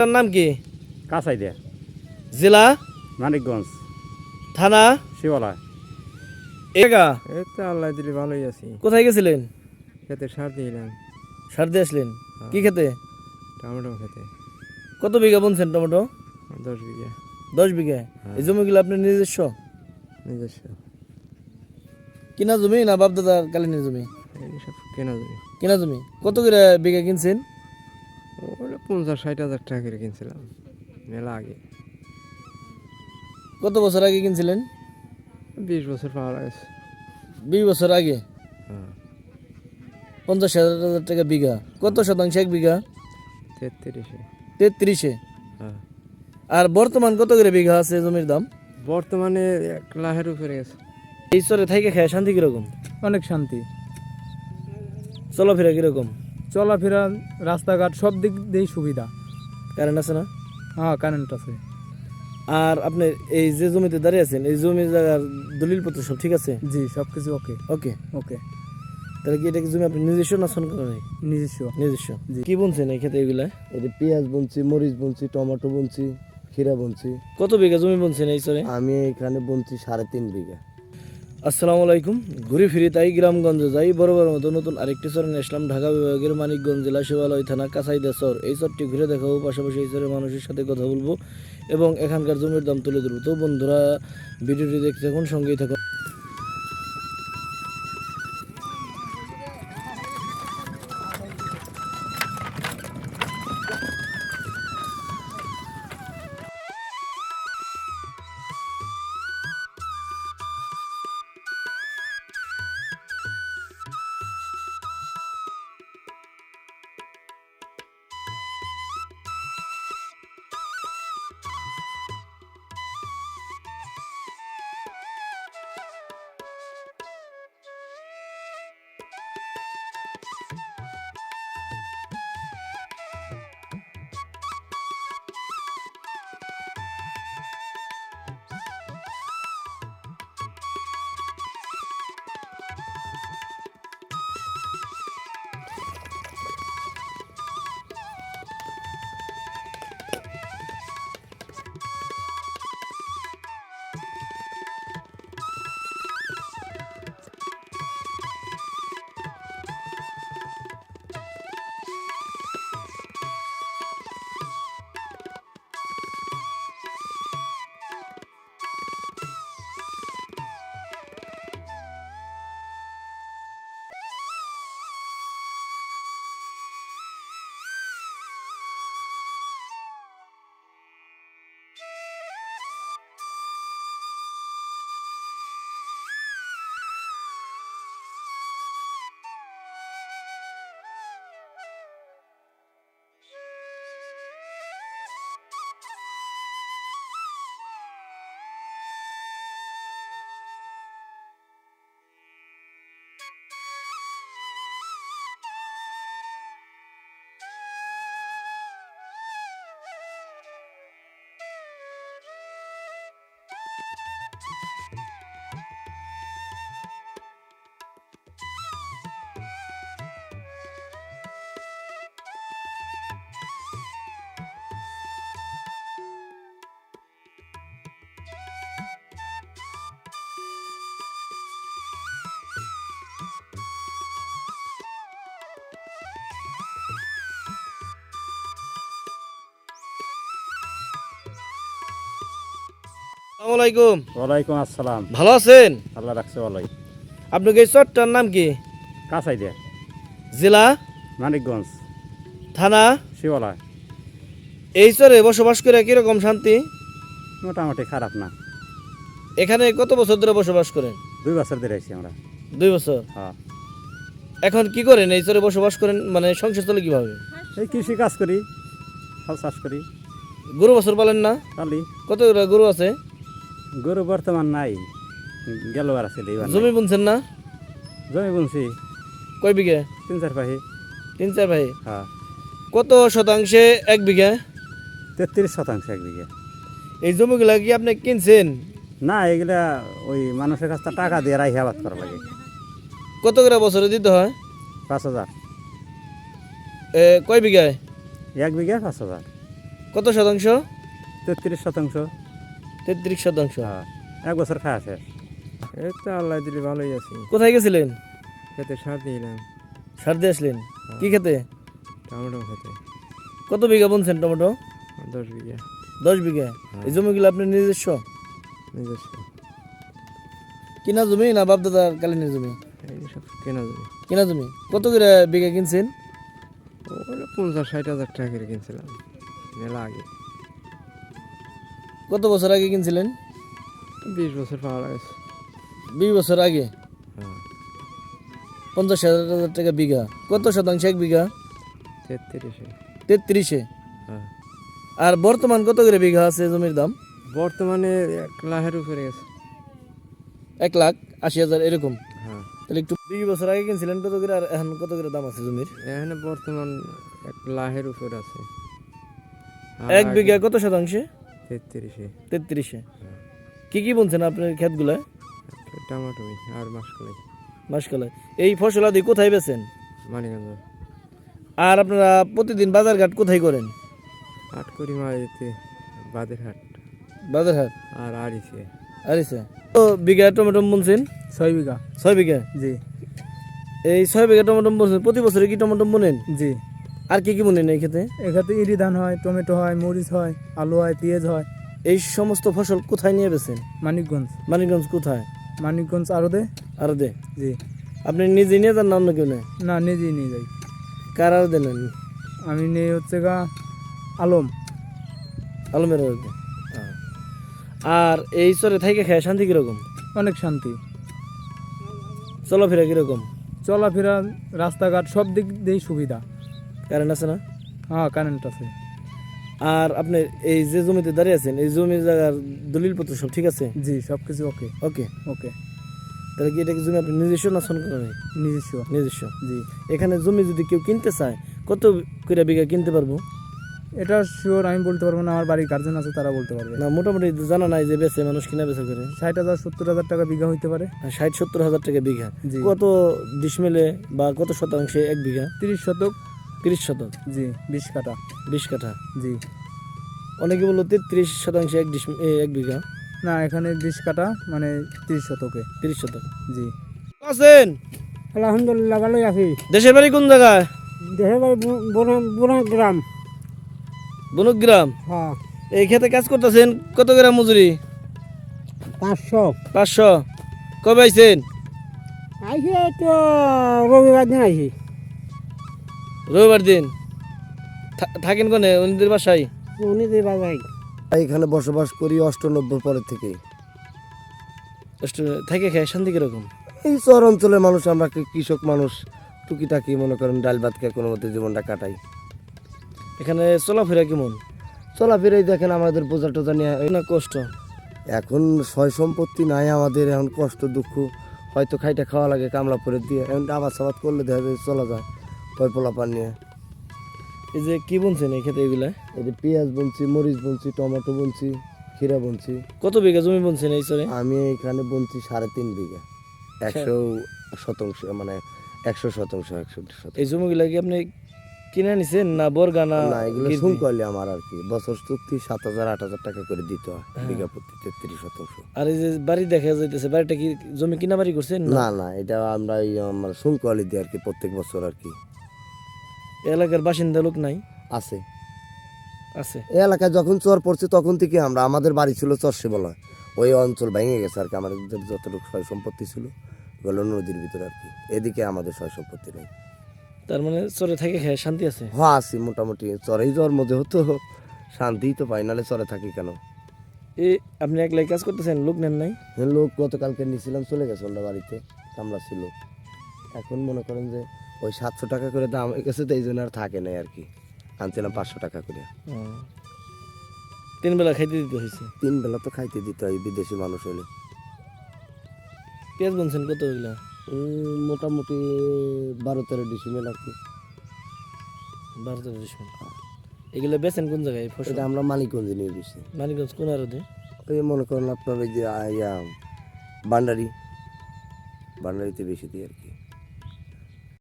তার নাম কি? কাছাইদিয়া, জেলা মানিকগঞ্জ, থানা শিবালয়। এগা। এই তো আল্লাহ দিলে ভালোই আছি। কোথায় গেছিলেন? খেতে সার দিলাম। সার দিয়ে আসলেন? কি খেতে? টমেটো খেতে কত বিঘা বুনছেন টমেটো? 10 বিঘা 10 বিঘা। এই জমিগুলো আপনার নিজস্ব? নিজস্ব। কিনা জমি না বাপ দাদার কালীনের জমি? সব কেনা জমি। কিনা জমি। কত করে বিঘা কিনছেন? ওগুলো 50-60 হাজার টাকা করে কিনছিলাম মেলা আগে। কত বছর আগে কিনছিলেন? 20 বছর পাওয়া গেছে। 20 বছর আগে। হ্যাঁ 50,000 টাকা বিঘা। কত শতাংশ এক বিঘা? 33-এ। 33-এ। হ্যাঁ আর বর্তমান কত করে বিঘা আছে জমির দাম? বর্তমানে 1 লাখের উপরে গেছে। এই চরে থাইকে খায় শান্তি কিরকম? অনেক শান্তি। চলাফেরা কিরকম? চলাফেরা, রাস্তাঘাট সব দিক দিয়েই সুবিধা। কারেন্ট আছে না? হ্যাঁ, কারেন্ট আছে। আর আপনি এই যে জমিতে দাঁড়িয়ে আছেন এই জমির জায়গার দলিলপত্র সব ঠিক আছে? জি, সব কিছু ওকে ওকে। ওকে। তাহলে কি এটা কি জমি আপনি নিজস্ব না সরকারি? নিজস্ব। নিজস্ব। জি। কি বুনছেন এই ক্ষেতে এগুলা? এটা পেঁয়াজ বুনছি, মরিচ বুনছি, টমেটো বুনছি, খিরা বুনছি। কত বিঘা জমি বুনছেন এই চরে? আমি এখানে বুনছি 3.5 বিঘা। আসসালামু আলাইকুম। ঘুরে ফিরে তাই গ্রামগঞ্জে যাই বরাবর মতো নতুন আরেকটি চরে নিয়ে আসলাম ঢাকা বিভাগের মানিকগঞ্জ জেলা শিবালয় থানা কাছাইদা চর। এই চরটি ঘুরে দেখাবো, পাশাপাশি এই চরের মানুষের সাথে কথা বলবো এবং এখানকার জমির দাম তুলে ধরবো। তো বন্ধুরা ভিডিওটি দেখতে থাকুন, সঙ্গেই থাকুন। আসসালামু আলাইকুম। ওয়ালাইকুম আসসালাম। ভালো আছেন? আল্লাহ রাখছে ভালোই। আপনার এই চরটার নাম কি? কাছাইদিয়া, জেলা মানিকগঞ্জ, থানা শিবালয়। এই চরে বসবাস করে কিরকম শান্তি? মোটামুটি খারাপ না। এখানে কত বছর ধরে বসবাস করেন? 2 বছর ধরে আছি আমরা। 2 বছর। হ্যাঁ, এখন কি করেন এই চরে বসবাস করেন, মানে সংসার চলে কিভাবে? এই কৃষি কাজ করি, ফল চাষ করি, গরু বছর পালেন না? পালি। কত গরু আছে? গরু বর্তমান নাই, গেলবার আছে। জমি বুনছেন না? জমি বুনছি কয় বিঘা? 3-4 পাহি। 3-4 ভাই। হ্যাঁ, কত শতাংশে এক বিঘা? 33% 1 বিঘা। এই জমিগুলা কি আপনি কিনছেন? না, এগুলা ওই মানুষের কাছ থেকে টাকা দিয়ে রাই আবাদ করা লাগে। কত করে বছরে দিতে হয়? 5,000। কয় বিঘায়? 1 বিঘা 5,000। কত শতাংশ? 33%। 33%। হ্যাঁ, এক বছর খায় আছে। এই তো আল্লাহ দিলে ভালোই আছি। কোথায় গেছিলেন? খেতে সার দিলাম, সার দিয়ে আসলেন? কি খেতে? টমেটো খেতে কত বিঘা বুনছেন টমেটো? 10 বিঘা 10 বিঘা। এই জমিগুলো আপনার নিজস্ব? নিজস্ব। কিনা জমি না বাপদাদার কালীনের জমি? এই সব কেনা জমি। কিনা জমি। কত করে বিঘা কিনছেন? ওগুলো 50-60 হাজার টাকা করে কিনছিলাম মেলা আগে। কত বছর আগে কিনছিলেন? 20 বছর পাওয়া গেছে। 20 বছর আগে। হ্যাঁ, 50,000 টাকা বিঘা। কত শতাংশ এক বিঘা? 33-এ। 33-এ। হ্যাঁ, আর বর্তমান কত করে বিঘা আছে জমির দাম? বর্তমানে 1 লাখের উপরে গেছে। 1,80,000 এরকম। হ্যাঁ, তাহলে একটু 20 বছর আগে কিনছিলেন কত করে আর এখন কত করে দাম আছে জমির? এখানে বর্তমান 1 লাখের উপর আছে। এক বিঘা কত শতাংশে? 33-এ। 33-এ। কি কি বুনছেন আপনার ক্ষেতগুলা? টমেটো আর মাসকলাই। মাসকালায়। এই ফসল আদি কোথায় বেচেন? মানিকগঞ্জ আর আপনারা প্রতিদিন বাজারঘাট কোথায় করেন? 8 করি মারিতে বাদেরহাট বাজারহাট আর আড়িছে। আরিসা। তো বিঘা টমেটো বুনছেন? 6 বিঘা। 6 বিঘা। জি এই 6 বিঘা টমেটো বুনছেন, প্রতি বছরে কি টমেটো বুনেন? জি। আর কি কি বুনেন এই ক্ষেতে? এখানে ইরি ধান হয়, টমেটো হয়, মরিচ হয়, আলু হয়, পেঁয়াজ হয়। এই সমস্ত ফসল কোথায় নিয়ে বেচেন? মানিকগঞ্জ। মানিকগঞ্জ কোথায়? মানিকগঞ্জ আরদে। আর দে জি। আপনি নিজে নিয়ে যান না অন্য কেউ নেয়? না, নিজেই নিয়ে যাই। কার আর দেন? আমি নেই হচ্ছে গা আলম। আলমের আর দে। আর এই চরে থাইকে খায় শান্তি কিরকম? অনেক শান্তি। চলাফেরা কিরকম? চলাফেরা, রাস্তাঘাট সব দিক দিয়েই সুবিধা। কারেন্ট আছে না? হ্যাঁ, কারেন্ট আছে। আর আপনি এই যে জমিতে দাঁড়িয়ে আছেন এই জমির জায়গার দলিলপত্র সব ঠিক আছে? জি, সব কিছু ওকে। ওকে। ওকে। তাহলে কি এটা কি জমি আপনি নিজস্ব না সরকারি? নিজস্ব। নিজস্ব। জি। এখানে জমি যদি কেউ কিনতে চায় কত করে বিঘা কিনতে পারবো? এটা শিওর আমি বলতে পারবো না, আমার বাড়ির গার্জেন আছে তারা বলতে পারবে। না মোটামুটি জানা নাই যে বেচে মানুষ কিনা বেচা করে? 60,000 70,000 টাকা বিঘা হইতে পারে। 60-70 হাজার টাকা বিঘা। জি। কত ডিসমেলে বা কত শতাংশে এক বিঘা? 30 শতক। 30 শতক। জি, 20 কাঠা। 20 কাঠা। জি। অনেকে বললো 33 শতাংশে এক বিঘা। না, এখানে 20 কাঠা মানে 30 শতকে। 30 শতক। জি। আছেন? আলহামদুলিল্লাহ ভালোই আছি। দেশের বাড়ি কোন জায়গায়? দেশের বাড়ি বোনা গ্রাম। বনগ্রাম। হ্যাঁ, এই খেতে কাজ করতেছেন, কত গ্রাম মজুরি? 500। 500। কবে আইছেন? আইসি তো রবিবার দিন আইসি। রবিবার দিন। থাকেন কোনে? উনিদের বাসায়? উনি যে বাবাই এখানে বসবাস করি 98 পরের থেকে। থেকে খায় শান্তি কিরকম? এই শহর অঞ্চলের মানুষ, আমরা কৃষক মানুষ, টুকিটাকি মনে করেন ডাল ভাত খেয়ে কোনো মতে জীবনটা কাটাই। এখানে চলাফেরা কেমন? চলাফেরাই দেখেন আমাদের বোঝা টোজা নিয়ে না কষ্ট? এখন সয় সম্পত্তি নাই আমাদের, এখন কষ্ট দুঃখ, হয়তো খাইটা খাওয়া লাগে কামলা করে দিয়ে, এখন আবাদ সাবাদ করলে দেখা যায় চলা যায় পয় পোলাপান নিয়ে। এই যে কি বুনছেন এই খেতে এগুলা? এই যে পেঁয়াজ বুনছি, মরিচ বুনছি, টমেটো বুনছি, খিরা বুনছি। কত বিঘা জমি বুনছেন এই চরে? আমি এখানে বুনছি 3.5 বিঘা। 100 শতাংশ মানে 100 শতাংশ 100 শতাংশ। এই জমিগুলা কি আপনি কিনে নিছেন না বর্গা না? না, এগুলো গিরবি? শুন করলে আমার আর কি বছর চুক্তি 7,000-8,000 টাকা করে দিতে হয় বিঘা প্রতি 33 শতাংশ। আর এই যে বাড়ি দেখা যাইতেছে, বাড়িটা কি জমি কিনা বাড়ি করছেন? না না, এটা আমরা এই আমার শুন করলে দিই আর কি প্রত্যেক বছর আর কি। এলাকার বাসিন্দা লোক নাই? আছে আছে। এই এলাকায় যখন চর পড়ছে তখন থেকে আমরা, আমাদের বাড়ি ছিল চরসে বলা, ওই অঞ্চল ভেঙে গেছে আর কি। আমাদের যতটুকু সয় সম্পত্তি ছিল ওগুলো নদীর ভিতরে আর কি, এদিকে আমাদের সয় সম্পত্তি নেই। তার মানে চরে থাকে খায় শান্তি আছে? হ্যাঁ আছি মোটামুটি। চরেই যাওয়ার মধ্যে হতো শান্তিই তো পাই, নাহলে চরে থাকি কেন? এই আপনি একলাই কাজ করতেছেন, লোক নেন নাই? লোক গতকালকে নিয়েছিলাম, চলে গেছে ওনার বাড়িতে, কামলা ছিল। এখন মনে করেন যে ওই 700 টাকা করে দাম হয়ে গেছে, তো এই জন্য আর থাকে নাই আর কি। আনছিলাম 500 টাকা করে। 3 বেলা খাইতে দিতে হয়েছে? 3 বেলা তো খাইতে দিতে হয় বিদেশি মানুষ হলে। পেঁয়াজ বুনছেন কত এগুলা? মোটামুটি 12-13 ডিসিমেল আর কি। 12-13 ডিসমেল। এগুলা বেচেন কোন জায়গায় এই ফসল? এটা আমরা মানিকগঞ্জে নিয়ে গেছি। মানিকগঞ্জ কোন আরদে? ওই মনে করেন আপনার ওই যে বান্ডারিতে বেশি দিই আর কি।